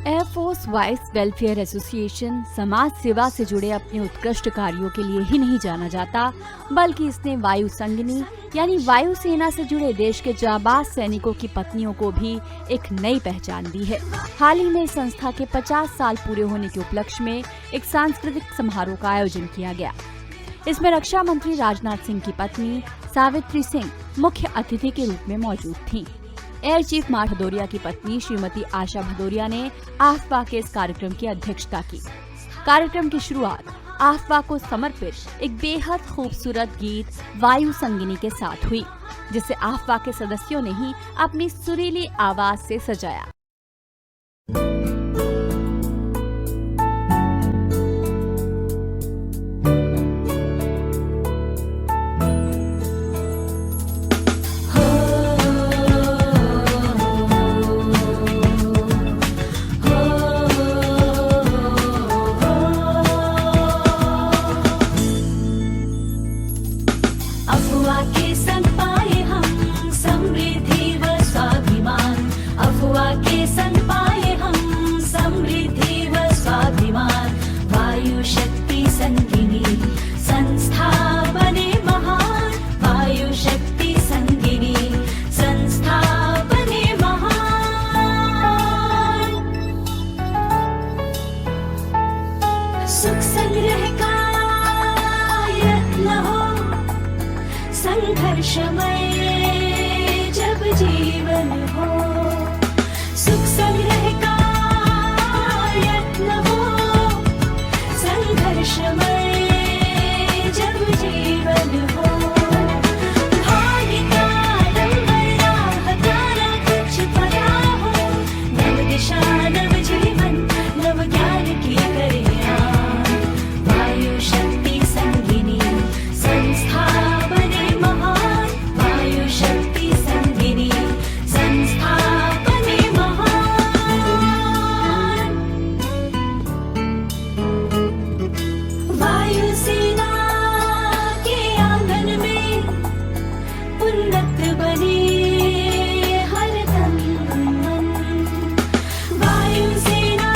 Air force vice welfare association समाज सेवा से जुड़े अपने उत्कृष्ट कार्यों के लिए ही नहीं जाना जाता, बल्कि इसने वायु संगिनी यानी वायुसेना से जुड़े देश के जाबाज सैनिकों की पत्नियों को भी एक नई पहचान दी है। हाल ही में इस संस्था के 50 साल पूरे होने के उपलक्ष्य में एक सांस्कृतिक समारोह का आयोजन किया गया। इसमें रक्षा मंत्री राजनाथ सिंह की पत्नी सावित्री सिंह मुख्य अतिथि के रूप में मौजूद थीं। एयर चीफ मार्शल भदौरिया की पत्नी श्रीमती आशा भदौरिया ने आफवाह के इस कार्यक्रम की अध्यक्षता की। कार्यक्रम की शुरुआत आफवाह को समर्पित एक बेहद खूबसूरत गीत वायु संगिनी के साथ हुई, जिसे आफवाह के सदस्यों ने ही अपनी सुरीली आवाज से सजाया। सुख संग्रह का यत्न हो, संघर्षमय जब जीवन हो। सुख संग्रह का यत्न हो, संघर्षमय जब जीवन हो। भाग्य का डंबर राह तारा कुछ पड़ा हो, नव दिशा नव जीवन नव ज्ञान की करे शक्ति संगिनी संस्था बने महान। वायु शक्ति संगिनी संस्था बने महान। वायु सेना के आंगन में उन्नत बने हर तन मन। वायु सेना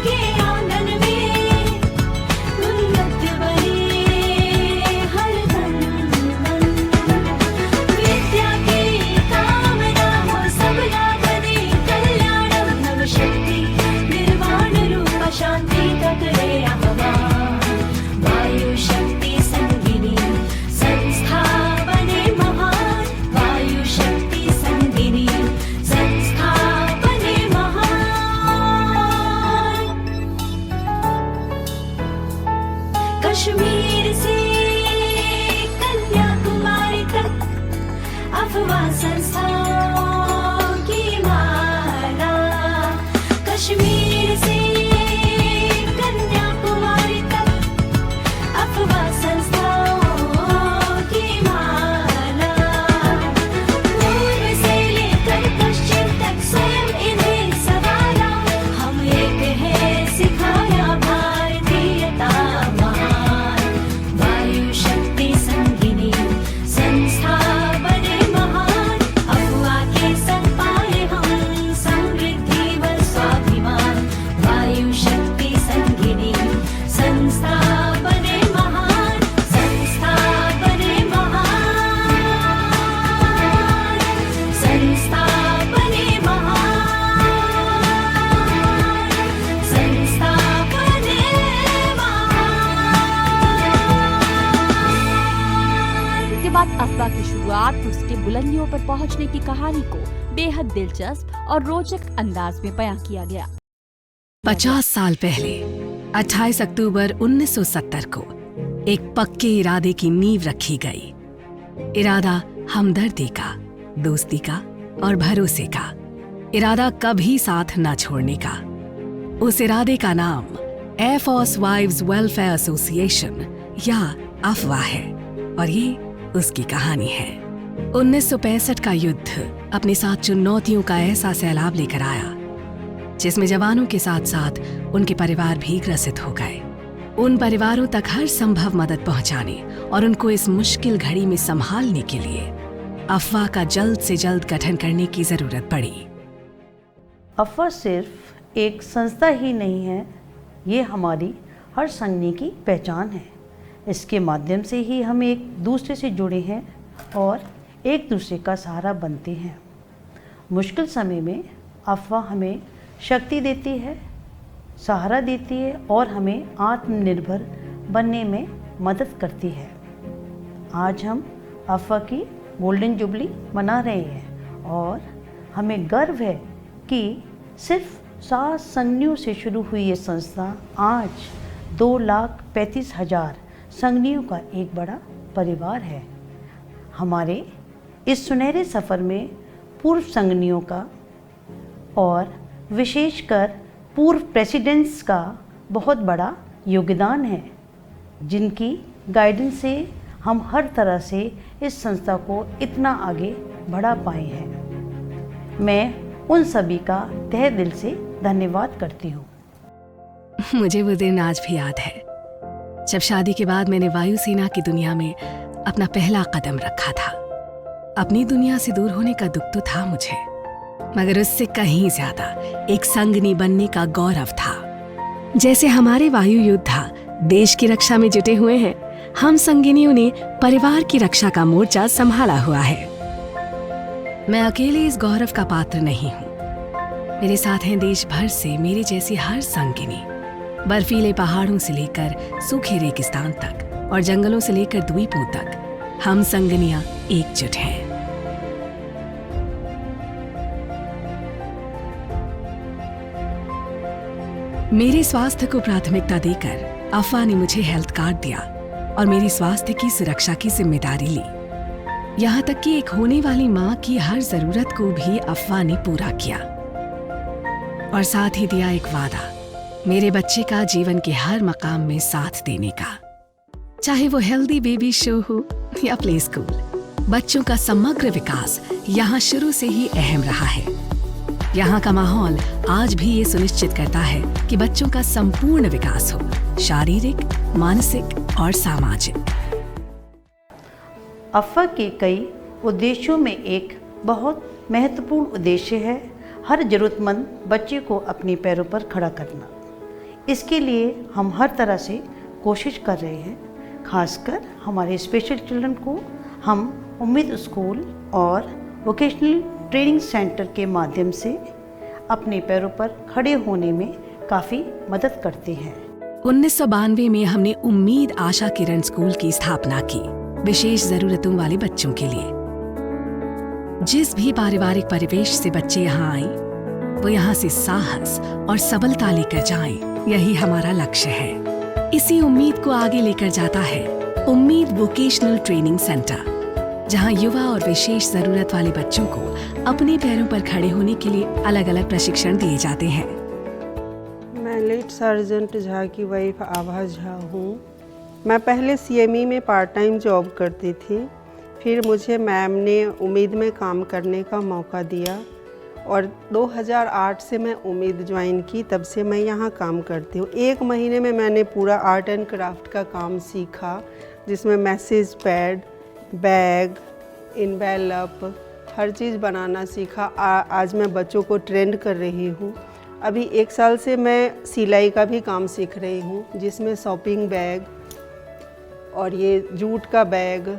के आंगन में उन्नत बने हर तन मन। विद्या की कामना हो सबला बने कल्याणम। नव शक्ति निर्वाण रूप शांति का करे आह्वान। वायु शक्ति संगिनी संस्था बने महान। वायु शक्ति संगिनी संस्था बने महान। कश्मीर से कन्याकुमारी तक अफवाह संस्थाओं की माला। कश्मीर से कन्याकुमारी तक अफवाह संस्थाओं की माला। पूर्व से लेकर पश्चिम तक स्वयं इन्हें सवारा। हम एक है सिखाया भारतीयता महान। वायु शक्ति संगिनी संस्था बने महान। अफवाह के संग पाए हम समृद्धि व स्वाभिमान। वायु शक्ति संगिनी संस्था बने महान। संस्था बने महान। संस्था बने महान। संस्था बने महान। के बाद अफवाह की शुरुआत उसके बुलंदियों पर पहुंचने की कहानी को बेहद दिलचस्प और रोचक अंदाज में बयां किया गया। 50 साल पहले 28 अक्टूबर 1970 को एक पक्के इरादे की नींव रखी गई। इरादा हमदर्दी का, दोस्ती का और भरोसे का। इरादा कभी साथ न छोड़ने का। उस इरादे का नाम एयरफोर्स वाइव्स वेलफेयर एसोसिएशन या अफवाह है और ये उसकी कहानी है। 1965 का युद्ध अपने साथ चुनौतियों का ऐसा सैलाब लेकर आया, जिसमें जवानों के साथ साथ उनके परिवार भी ग्रसित हो गए। उन परिवारों तक हर संभव मदद पहुंचाने और उनको इस मुश्किल घड़ी में संभालने के लिए अफवाह का जल्द से जल्द गठन करने की जरूरत पड़ी। अफवाह सिर्फ एक संस्था ही नहीं है, ये हमारी हर संगनी की पहचान है। इसके माध्यम से ही हम एक दूसरे से जुड़े हैं और एक दूसरे का सहारा बनते हैं। मुश्किल समय में अफवाह हमें शक्ति देती है, सहारा देती है और हमें आत्मनिर्भर बनने में मदद करती है। आज हम अफवाह की गोल्डन जुबली मना रहे हैं और हमें गर्व है कि सिर्फ 7 संगनियों से शुरू हुई ये संस्था आज 2,35,000 संगनियों का एक बड़ा परिवार है। हमारे इस सुनहरे सफ़र में पूर्व संगनियों का और विशेषकर पूर्व प्रेसिडेंट्स का बहुत बड़ा योगदान है, जिनकी गाइडेंस से हम हर तरह से इस संस्था को इतना आगे बढ़ा पाए हैं। मैं उन सभी का तहे दिल से धन्यवाद करती हूँ। मुझे वो दिन आज भी याद है जब शादी के बाद मैंने वायुसेना की दुनिया में अपना पहला कदम रखा था। अपनी दुनिया से दूर होने का दुख तो था मुझे, मगर उससे कहीं ज्यादा एक संगनी बनने का गौरव था। जैसे हमारे वायु योद्धा देश की रक्षा में जुटे हुए हैं, हम संगिनियों ने परिवार की रक्षा का मोर्चा संभाला हुआ है। मैं अकेले इस गौरव का पात्र नहीं हूँ। मेरे साथ हैं देश भर से मेरी जैसी हर संगिनी। बर्फीले पहाड़ों से लेकर सूखे रेगिस्तान तक और जंगलों से लेकर द्वीपों तक हम संगनियां एकजुट हैं। मेरे स्वास्थ्य को प्राथमिकता देकर अफवाह ने मुझे हेल्थ कार्ड दिया और मेरी स्वास्थ्य की सुरक्षा की जिम्मेदारी ली। यहाँ तक कि एक होने वाली माँ की हर जरूरत को भी अफवाह ने पूरा किया और साथ ही दिया एक वादा, मेरे बच्चे का जीवन के हर मकाम में साथ देने का। चाहे वो हेल्दी बेबी शो हो या प्ले स्कूल, बच्चों का समग्र विकास यहाँ शुरू से ही अहम रहा है। यहाँ का माहौल आज भी ये सुनिश्चित करता है कि बच्चों का संपूर्ण विकास हो, शारीरिक, मानसिक और सामाजिक। अफवाह के कई उद्देश्यों में एक बहुत महत्वपूर्ण उद्देश्य है हर जरूरतमंद बच्चे को अपने पैरों पर खड़ा करना। इसके लिए हम हर तरह से कोशिश कर रहे हैं। खासकर हमारे स्पेशल चिल्ड्रन को हम उम्मीद स्कूल और वोकेशनल ट्रेनिंग सेंटर के माध्यम से अपने पैरों पर खड़े होने में काफ़ी मदद करते हैं। 1992 में हमने उम्मीद आशा किरण स्कूल की स्थापना की, विशेष जरूरतों वाले बच्चों के लिए। जिस भी पारिवारिक परिवेश से बच्चे यहाँ आए, वो यहाँ से साहस और सबलता लेकर जाएं, यही हमारा लक्ष्य है। इसी उम्मीद को आगे लेकर जाता है उम्मीद वोकेशनल ट्रेनिंग सेंटर, जहाँ युवा और विशेष जरूरत वाले बच्चों को अपने पैरों पर खड़े होने के लिए अलग अलग प्रशिक्षण दिए जाते हैं। मैं लेट सर्जेंट झा की वाइफ आभा झा हूँ। मैं पहले CME में पार्ट टाइम जॉब करती थी, फिर मुझे मैम ने उम्मीद में काम करने का मौका दिया और 2008 से मैं उम्मीद ज्वाइन की। तब से मैं यहाँ काम करती हूँ। 1 महीने में मैंने पूरा आर्ट एंड क्राफ्ट का काम सीखा, जिसमें मैसेज पैड, बैग, इनवेलप, हर चीज़ बनाना सीखा। आज मैं बच्चों को ट्रेंड कर रही हूँ। अभी 1 साल से मैं सिलाई का भी काम सीख रही हूँ, जिसमें शॉपिंग बैग और ये जूट का बैग,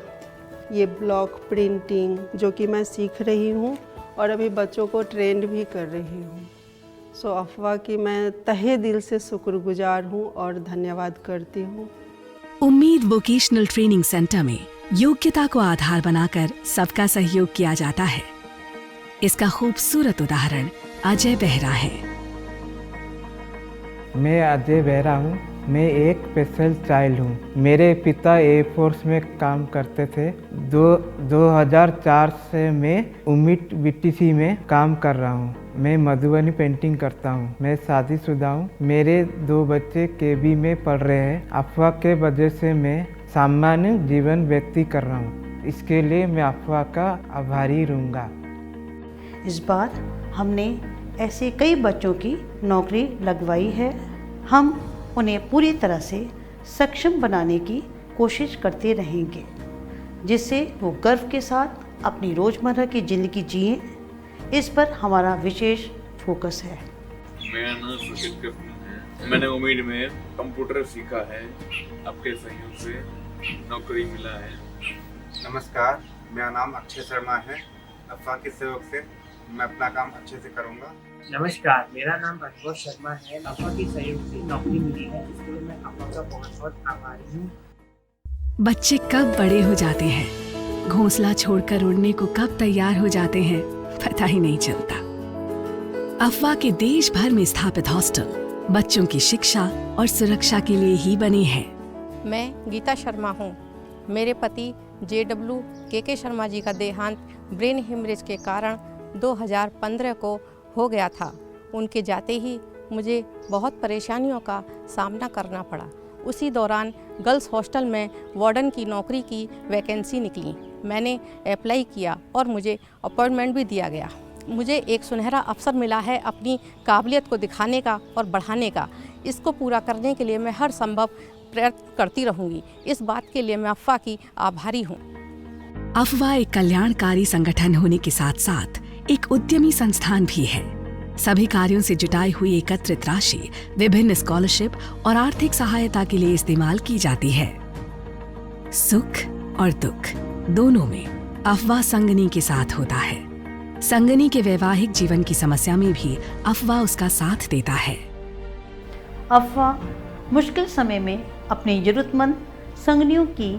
ये ब्लॉक प्रिंटिंग जो कि मैं सीख रही हूँ और अभी बच्चों को ट्रेंड भी कर रही हूँ। सो अफवाह की मैं तहे दिल से शुक्रगुजार हूँ और धन्यवाद करती हूँ। उम्मीद वोकेशनल ट्रेनिंग सेंटर में योग्यता को आधार बनाकर सबका सहयोग किया जाता है। इसका खूबसूरत उदाहरण अजय बेहरा है। मैं अजय बेहरा हूँ। मैं एक स्पेशल चाइल्ड हूँ। मेरे पिता एयरफोर्स में काम करते थे। 2004 से मैं उम्मीद BTC में काम कर रहा हूँ। मैं मधुबनी पेंटिंग करता हूँ। मैं शादीशुदा हूँ। मेरे 2 बच्चे KB में पढ़ रहे हैं। अफवाह के वजह से मैं सामान्य जीवन व्यतीत कर रहा हूँ। इसके लिए मैं अफवाह का आभारी रहूँगा। इस बार हमने ऐसे कई बच्चों की नौकरी लगवाई है। हम उन्हें पूरी तरह से सक्षम बनाने की कोशिश करते रहेंगे, जिससे वो गर्व के साथ अपनी रोज़मर्रा की ज़िंदगी जिएं। इस पर हमारा विशेष फोकस है। मेरा नाम सुशील कृष्ण है। मैंने उम्मीद में कंप्यूटर सीखा है। आपके सहयोग से नौकरी मिला है। नमस्कार, मेरा नाम अक्षय शर्मा है। अफवाह के सहयोग से मैं अपना काम अच्छे से करूँगा। नमस्कार, मेरा नाम अनुभव शर्मा है। अफवाह के सहयोग से नौकरी मिली है, इसके लिए मैं अफवाह का बहुत बहुत आभारी हूँ। बच्चे कब बड़े हो जाते हैं, घोंसला छोड़कर उड़ने को कब तैयार हो जाते हैं, पता ही नहीं चलता। अफवाह के देश भर में स्थापित हॉस्टल बच्चों की शिक्षा और सुरक्षा के लिए ही बने हैं। मैं गीता शर्मा हूँ। मेरे पति JW के शर्मा जी का देहांत ब्रेन हेमरेज के कारण 2015 को हो गया था। उनके जाते ही मुझे बहुत परेशानियों का सामना करना पड़ा। उसी दौरान गर्ल्स हॉस्टल में वार्डन की नौकरी की वैकेंसी निकली। मैंने अप्लाई किया और मुझे अपॉइंटमेंट भी दिया गया। मुझे एक सुनहरा अवसर मिला है अपनी काबिलियत को दिखाने का और बढ़ाने का। इसको पूरा करने के लिए मैं हर संभव प्रयत्न करती रहूँगी। इस बात के लिए मैं अफवाह की आभारी हूँ। अफवाह एक कल्याणकारी संगठन होने के साथ साथ एक उद्यमी संस्थान भी है। सभी कार्यों से जुटाई हुई एकत्रित राशि विभिन्न स्कॉलरशिप और आर्थिक सहायता के लिए इस्तेमाल की जाती है। सुख और दुख दोनों में अफवाह संगनी के साथ होता है। संगनी के वैवाहिक जीवन की समस्या में भी अफवाह उसका साथ देता है। अफवाह मुश्किल समय में अपनी जरूरतमंद संगनियों की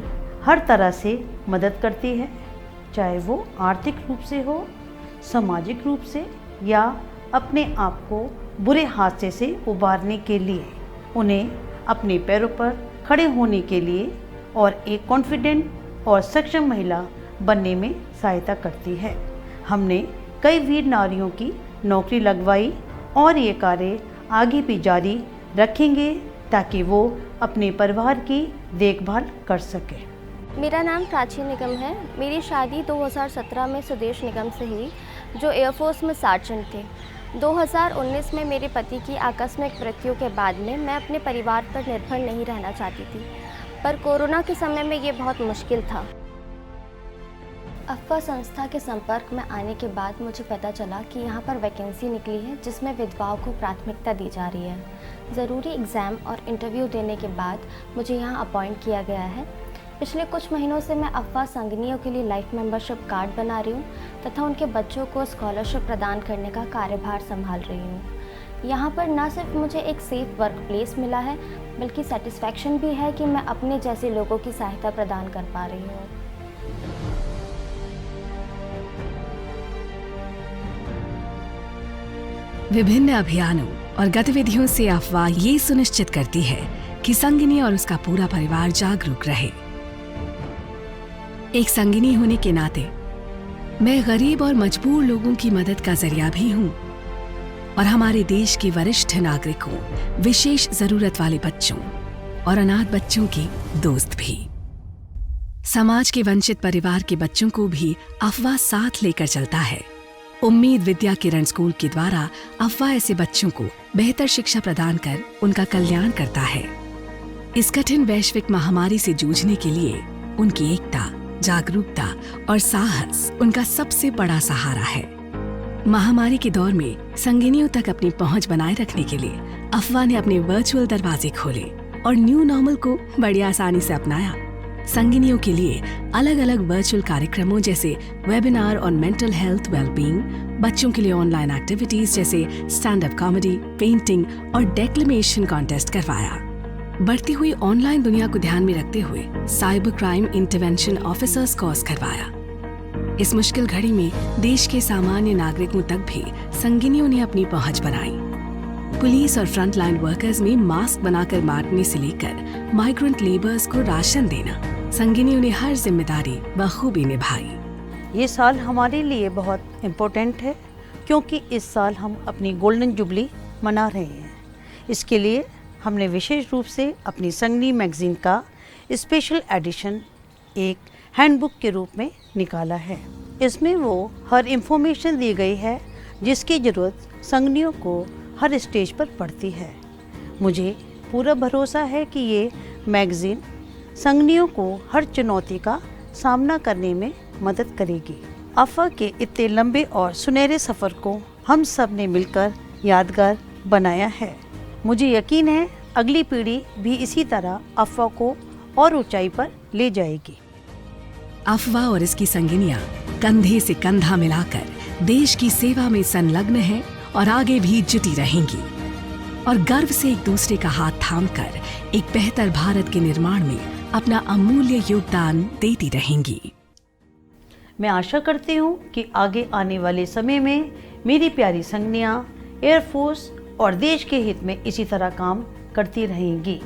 हर तरह से मदद करती है, चाहे वो आर्थिक रूप से हो, सामाजिक रूप से या अपने आप को बुरे हादसे से उबारने के लिए, उन्हें अपने पैरों पर खड़े होने के लिए और एक कॉन्फिडेंट और सक्षम महिला बनने में सहायता करती है। हमने कई वीर नारियों की नौकरी लगवाई और ये कार्य आगे भी जारी रखेंगे ताकि वो अपने परिवार की देखभाल कर सके। मेरा नाम प्राची निगम है। मेरी शादी 2017 में सुदेश निगम से हुई, जो एयरफोर्स में सार्जेंट थे। 2019 में मेरे पति की आकस्मिक मृत्यु के बाद में मैं अपने परिवार पर निर्भर नहीं रहना चाहती थी, पर कोरोना के समय में ये बहुत मुश्किल था। अफवाह संस्था के संपर्क में आने के बाद मुझे पता चला कि यहाँ पर वैकेंसी निकली है जिसमें विधवाओं को प्राथमिकता दी जा रही है। ज़रूरी एग्ज़ाम और इंटरव्यू देने के बाद मुझे यहाँ अपॉइंट किया गया है। पिछले कुछ महीनों से मैं अफवाह संगनियों के लिए लाइफ मेंबरशिप कार्ड बना रही हूँ तथा उनके बच्चों को स्कॉलरशिप प्रदान करने का कार्यभार संभाल रही हूँ। यहाँ पर न सिर्फ मुझे एक सेफ वर्क प्लेस मिला है, बल्कि सेटिस्फैक्शन भी है कि मैं अपने जैसे लोगों की सहायता प्रदान कर पा रही हूँ। विभिन्न अभियानों और गतिविधियों से अफवाह ये सुनिश्चित करती है कि संगिनी और उसका पूरा परिवार जागरूक रहे। एक संगिनी होने के नाते मैं गरीब और मजबूर लोगों की मदद का जरिया भी हूँ और हमारे देश के वरिष्ठ नागरिकों, विशेष जरूरत वाले बच्चों और अनाथ बच्चों की दोस्त भी। समाज के वंचित परिवार के बच्चों को भी अफवाह साथ लेकर चलता है। उम्मीद विद्या किरण स्कूल के द्वारा अफवाह ऐसे बच्चों को बेहतर शिक्षा प्रदान कर उनका कल्याण करता है। इस कठिन वैश्विक महामारी से जूझने के लिए उनकी एकता, जागरूकता और साहस उनका सबसे बड़ा सहारा है। महामारी के दौर में संगिनियों तक अपनी पहुंच बनाए रखने के लिए अफवाह ने अपने वर्चुअल दरवाजे खोले और न्यू नॉर्मल को बड़ी आसानी से अपनाया। संगिनियों के लिए अलग अलग वर्चुअल कार्यक्रमों जैसे webinar on mental health wellbeing, बच्चों के लिए ऑनलाइन एक्टिविटीज जैसे स्टैंड अप कॉमेडी, पेंटिंग और डेक्लेमेशन कॉन्टेस्ट करवाया। बढ़ती हुई ऑनलाइन दुनिया को ध्यान में रखते हुए cyber crime intervention officers course करवाया। इस मुश्किल घड़ी में देश के सामान्य नागरिकों तक भी संगिनियों ने अपनी पहुंच बनाई। पुलिस और फ्रंटलाइन वर्कर्स में मास्क बनाकर बांटने से लेकर माइग्रेंट लेबर्स को राशन देना, संगिनियों ने हर जिम्मेदारी बखूबी निभाई। ये साल हमारे लिए बहुत इम्पोर्टेंट है क्योंकि इस साल हम अपनी गोल्डन जुबली मना रहे हैं। इसके लिए हमने विशेष रूप से अपनी संगनी मैगजीन का स्पेशल एडिशन एक हैंडबुक के रूप में निकाला है। इसमें वो हर इंफॉर्मेशन दी गई है जिसकी ज़रूरत संगनियों को हर स्टेज पर पड़ती है। मुझे पूरा भरोसा है कि ये मैगज़ीन संगनियों को हर चुनौती का सामना करने में मदद करेगी। अफवाह के इतने लंबे और सुनहरे सफ़र को हम सब ने मिलकर यादगार बनाया है। मुझे यकीन है अगली पीढ़ी भी इसी तरह अफवाह को और ऊंचाई पर ले जाएगी। अफवाह और इसकी संगिनियां कंधे से कंधा मिलाकर देश की सेवा में संलग्न हैं और आगे भी जुटी रहेंगी और गर्व से एक दूसरे का हाथ थामकर एक बेहतर भारत के निर्माण में अपना अमूल्य योगदान देती रहेंगी। मैं आशा करती हूँ कि आगे आने वाले समय में मेरी प्यारी संगनियाँ एयरफोर्स और देश के हित में इसी तरह काम करती रहेंगी।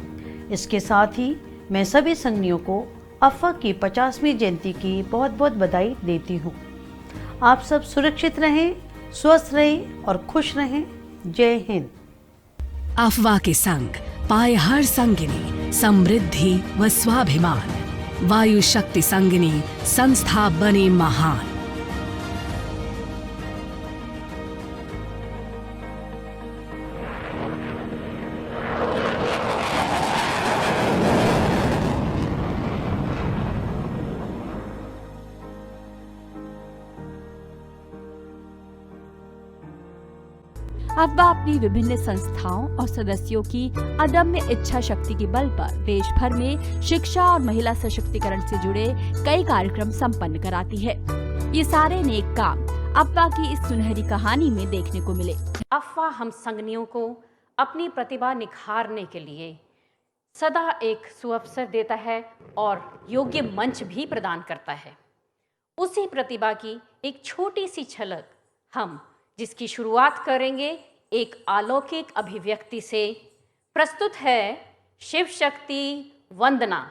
इसके साथ ही मैं सभी संगनियों को अफवाह की 50वीं जयंती की बहुत बहुत बधाई देती हूँ। आप सब सुरक्षित रहें, स्वस्थ रहें और खुश रहें। जय हिंद। अफवाह के संग पाए हर संगिनी समृद्धि व स्वाभिमान। वायु शक्ति संगिनी संस्था बने महान। अफवाह अपनी विभिन्न संस्थाओं और सदस्यों की अदम्य इच्छा शक्ति के बल पर देश भर में शिक्षा और महिला सशक्तिकरण से जुड़े कई कार्यक्रम संपन्न कराती है। ये सारे नेक काम अफवाह की इस सुनहरी कहानी में देखने को मिले। अफवाह हम संगनियों को अपनी प्रतिभा निखारने के लिए सदा एक सुअवसर देता है और योग्य मंच भी प्रदान करता है। उसी प्रतिभा की एक छोटी सी झलक हम जिसकी शुरुआत करेंगे एक अलौकिक अभिव्यक्ति से। प्रस्तुत है शिव शक्ति वंदना।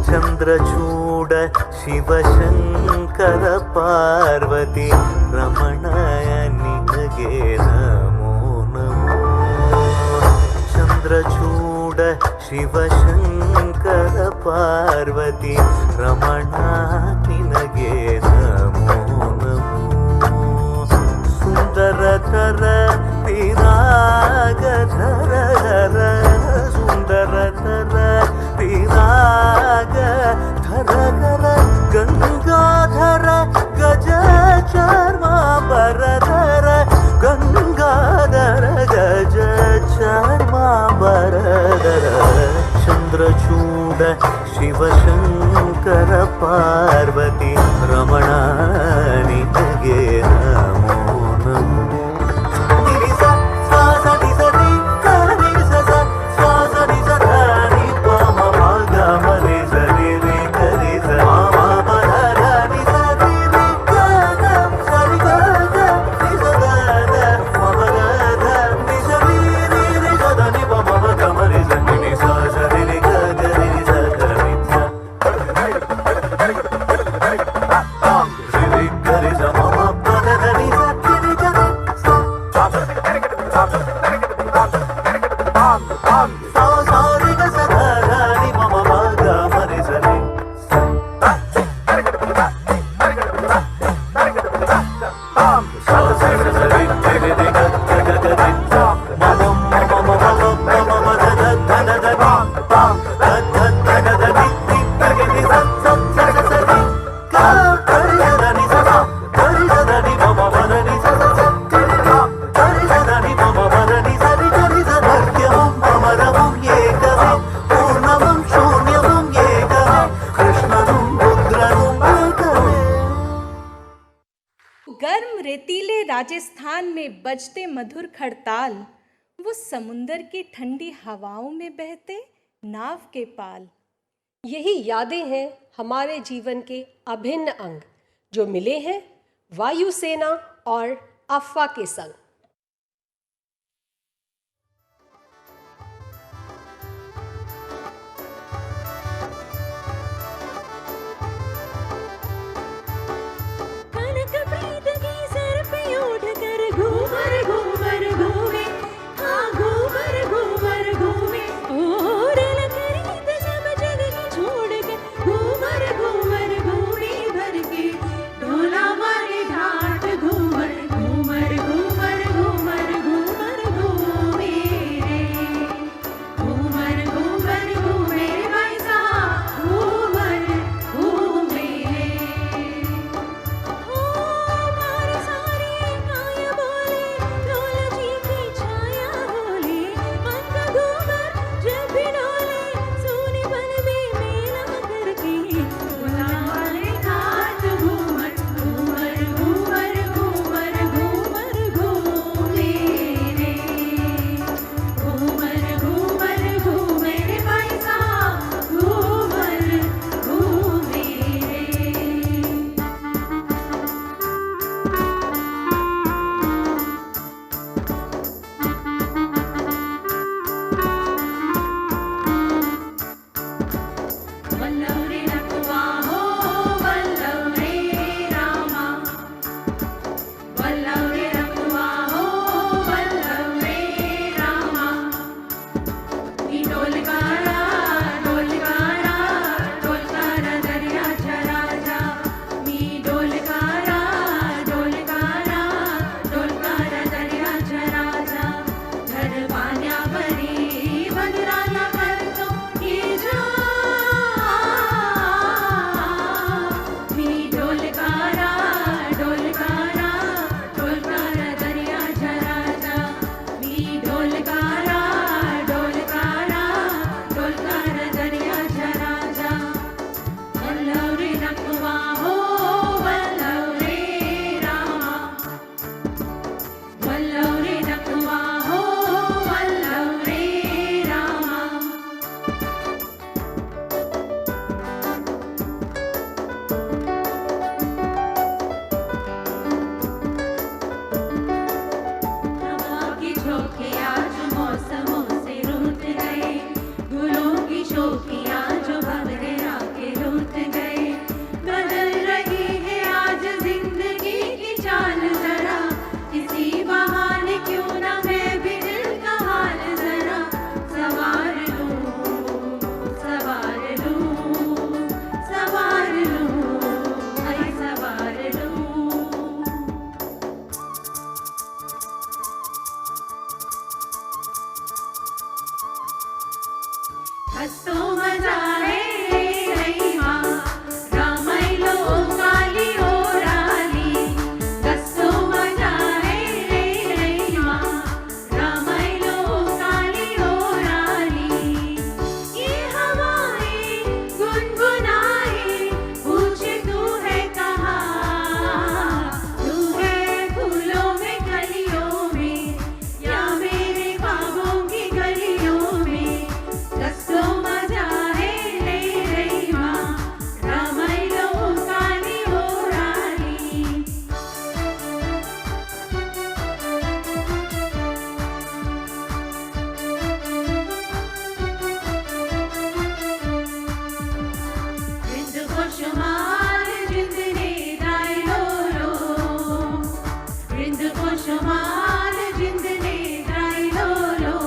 चंद्रचूड शिवशंकर पार्वती रमणाय निनगे नमो नमो। चंद्रचूड शिवशंकर पार्वती रमणा निनगे नमो नमो। सुंदरतर पिनागधर सुंदरतर पिनाग धर गंगाधर गज चर्मांबरधर गंगाधर गज चर्मांबरधर। चंद्रचूड शिवशंकर पार्वती रमणा निनगे नमो नमो। गर्म रेतीले राजस्थान में बजते मधुर खड़ताल, वो समुंदर की ठंडी हवाओं में बहते नाव के पाल। यही यादें हैं हमारे जीवन के अभिन्न अंग जो मिले हैं वायुसेना और अफवाह के संग। ढोला कस्तो मजा है रे माँ रामायलो काली ओराली कस्तो मजा है रे माँ रामायलो काली ओराली ये हवाएं गुनगुनाए पूछे तू है कहाँ तू है फूलों में कलियों में या मेरे ख्वाबों की गलियों में कस्तो मजा है रे माँ रामायलो काली ओराली जिंद खुशमाल जिंद ने राय लो जिंद खुशमाल जिंद ने राय लो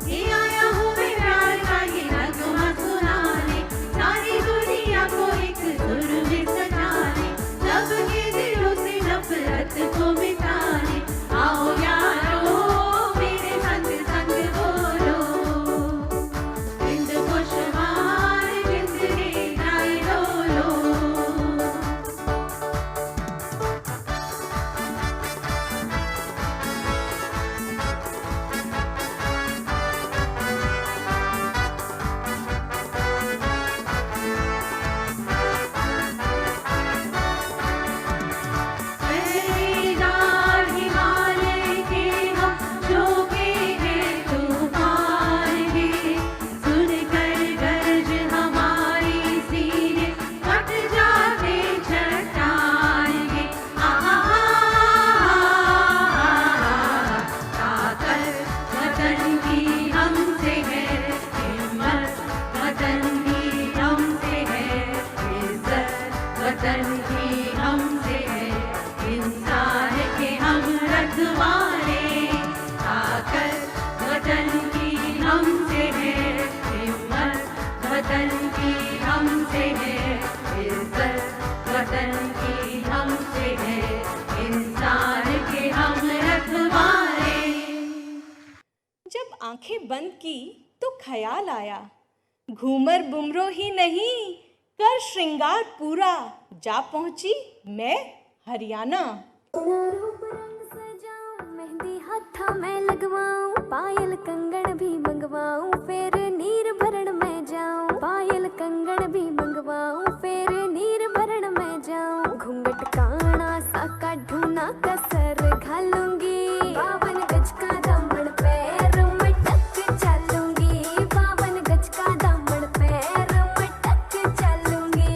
ये आया हूँ मैं प्यार का ये नगमा सुनाने सारी दुनिया को एक सुर में सजाने सबके दिलों से नफरत को मिटाने आओ यारो मेरे संग संग बोलो जिंद खुशहाल जिंद ने राय लो पहरेदार हिमालय के हम झोंके हैं तूफान के सुनकर गर्ज हमारी सीने कट जाते चट्टान के ताकत वतन की हमसे है हिम्मत वतन की हमसे है इज्जत वतन की हमसे है इंसान के हम रखवाले ताकत वतन की हमसे है हिम्मत वतन की हमसे है इज्जत वतन की हमसे है इंसान के हम रखवाले जब आंखें बंद की तो ख्याल आया घूमर बुमरो ही नहीं कर श्रृंगार पूरा जा पहुंची मैं हरियाणा मेहंदी हाथा मैं लगवाऊं पायल कंगन भी मंगवाऊं फिर नीर भरण में जाऊं पायल कंगन भी मंगवाऊं फिर नीर भरण में जाऊं घूंघट काना सा का ढूना कसर घालूंगी 52 गज का दामन पैर मटक चलूंगी 52 गज का दामन पैर मटक चलूंगी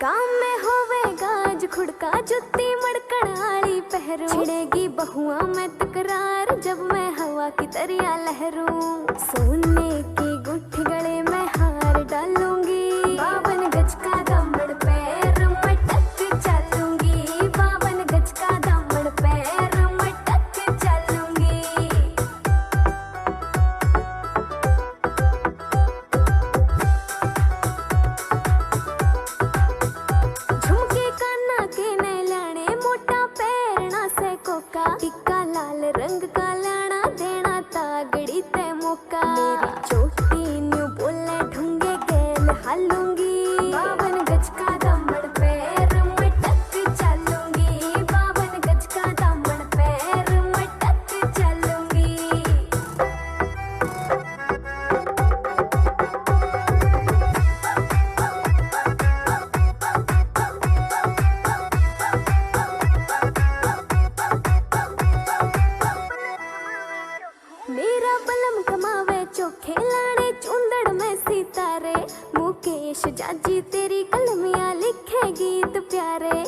गाँव में होवेगा आज खुड़का जुत्ती मड़कण आली पहरू छिड़ेगी बहुआ में तकरार जब मैं हवा की तरिया लहरूं सोने की गुठी गले में हार डालूंगी 52 गज का दामन पैर मटक चलूंगी 52 गज का दामन पैर मटक चलूंगी झुमके काना के ने लाने मोटा पैरना से कोका टिक्का लाल रंग का लाना देना तागड़ी ते मौका मेरी चोटी न्यू बोले ढूंगे गेल हालूंगी 52 गज का दामन पैर मटक चलूंगी 52 गज का दामन पैर मटक चलूंगी मेरा बलम कमावे चोखे लाने चुंदड़ में सितारे मुकेश जाजी तेरी कलमिया लिखे गीत प्यारे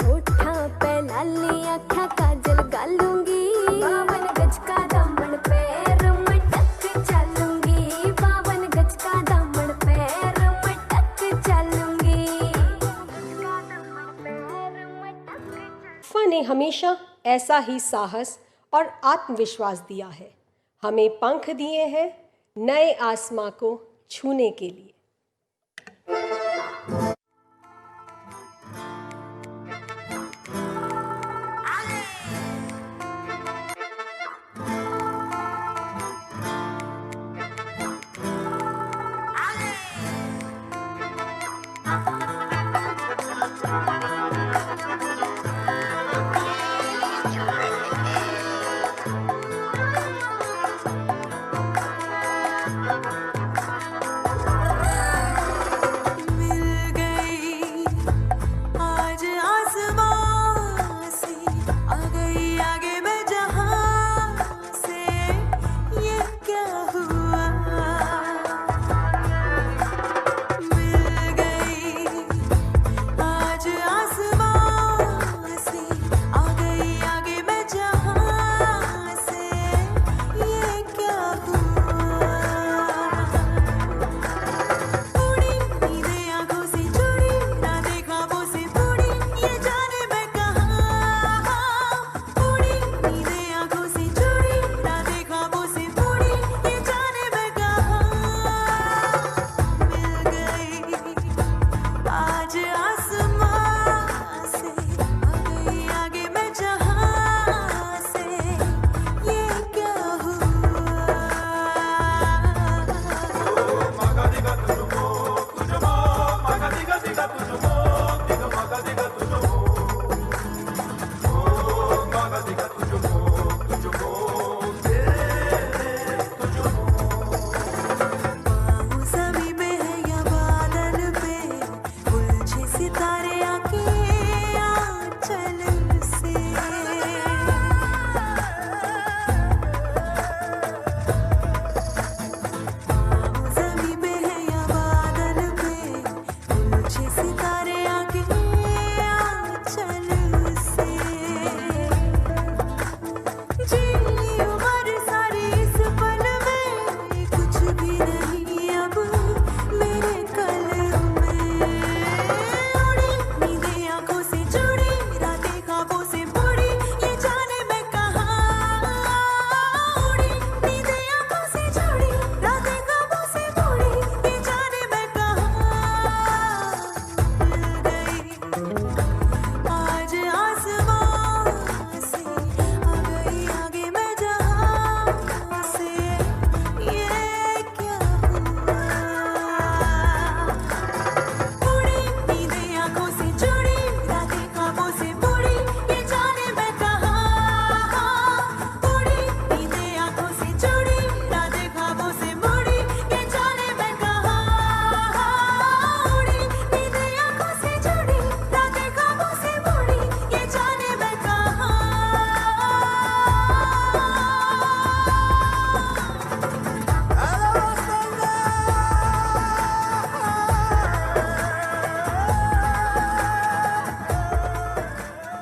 होठा पे लाली आँखा काजल गालूंगी 52 गज का दामन पैर मटक चलूंगी 52 गज का दामन पैर मटक चलूंगी ने हमेशा ऐसा ही साहस और आत्मविश्वास दिया है। हमें पंख दिए हैं नए आसमां को छूने के लिए।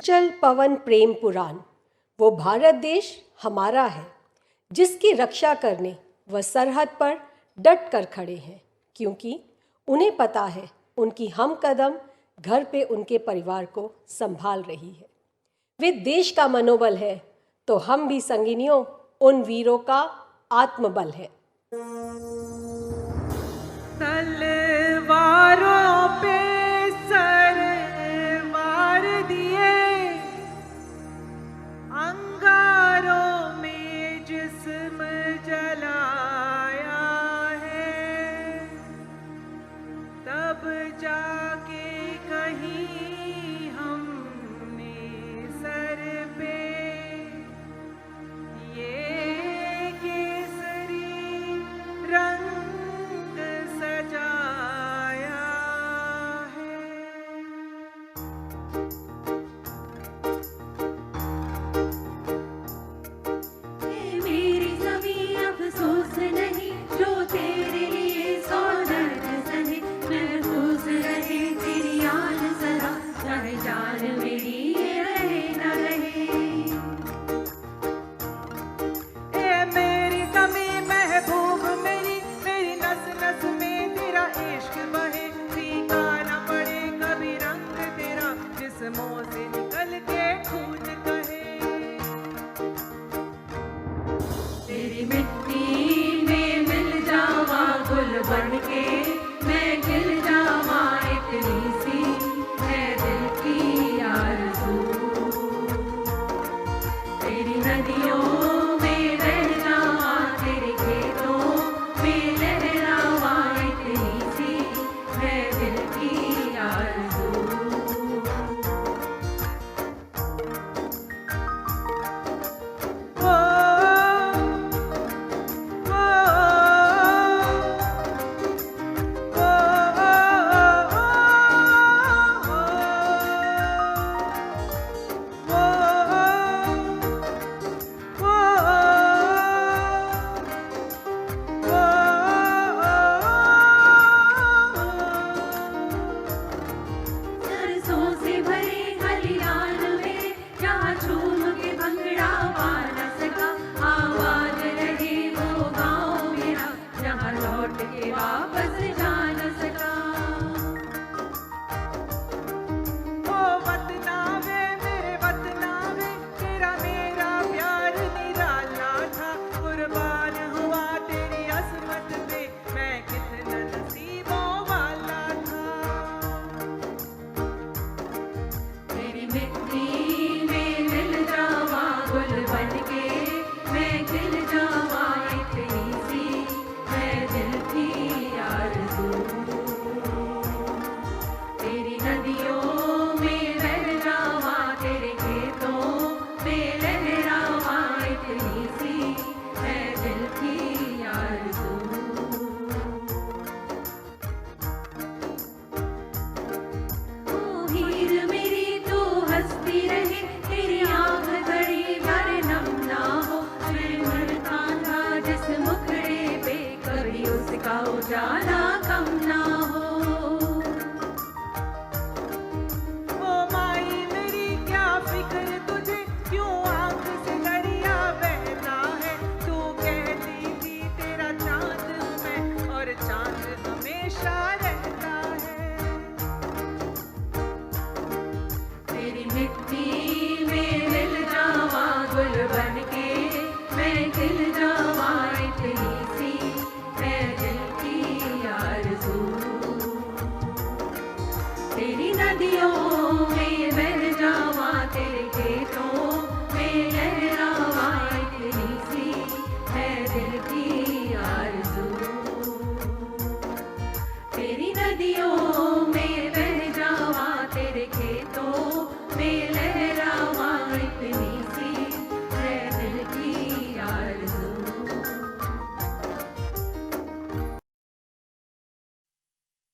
चल पवन प्रेम पुराण, वो भारत देश हमारा है जिसकी रक्षा करने वह सरहद पर डट कर खड़े हैं, क्योंकि उन्हें पता है उनकी हम कदम घर पे उनके परिवार को संभाल रही है। वे देश का मनोबल है तो हम भी संगिनियों उन वीरों का आत्मबल है। तलवारों पे सर मार दिए, अंगारों में जिस्म जलाया है, तब जाके कहीं हमने सर पे ये केसरी रंग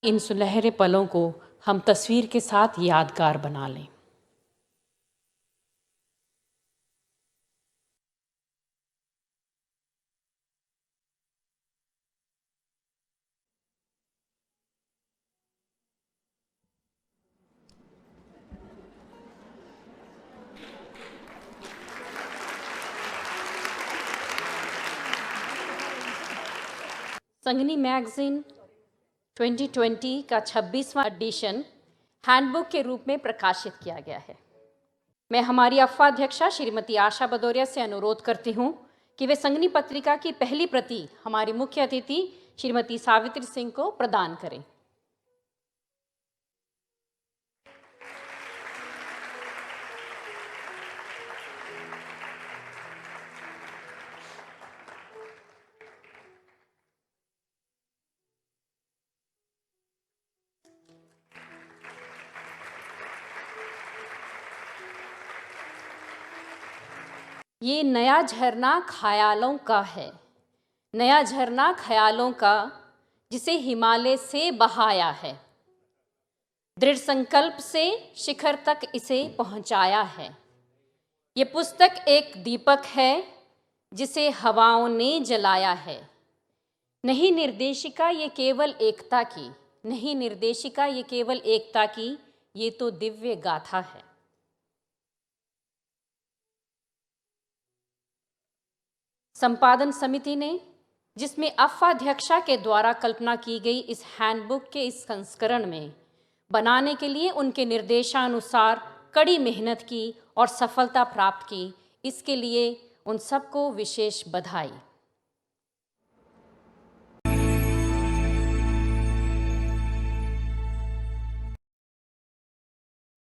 इन सुनहरे पलों को हम तस्वीर के साथ यादगार बना लें। संगनी मैगजीन 2020 का 26वां एडिशन हैंडबुक के रूप में प्रकाशित किया गया है। मैं हमारी अफ़वा अध्यक्षा श्रीमती आशा भदौरिया से अनुरोध करती हूँ कि वे संगनी पत्रिका की पहली प्रति हमारी मुख्य अतिथि श्रीमती सावित्री सिंह को प्रदान करें। ये नया झरना ख्यालों का है, नया झरना ख्यालों का, जिसे हिमालय से बहाया है। दृढ़ संकल्प से शिखर तक इसे पहुंचाया है। ये पुस्तक एक दीपक है जिसे हवाओं ने जलाया है। नहीं निर्देशिका ये केवल एकता की, नहीं निर्देशिका ये केवल एकता की, ये तो दिव्य गाथा है। संपादन समिति ने, जिसमें अफ़वा अध्यक्षा के द्वारा कल्पना की गई इस हैंडबुक के इस संस्करण में बनाने के लिए उनके निर्देशानुसार कड़ी मेहनत की और सफलता प्राप्त की, इसके लिए उन सबको विशेष बधाई।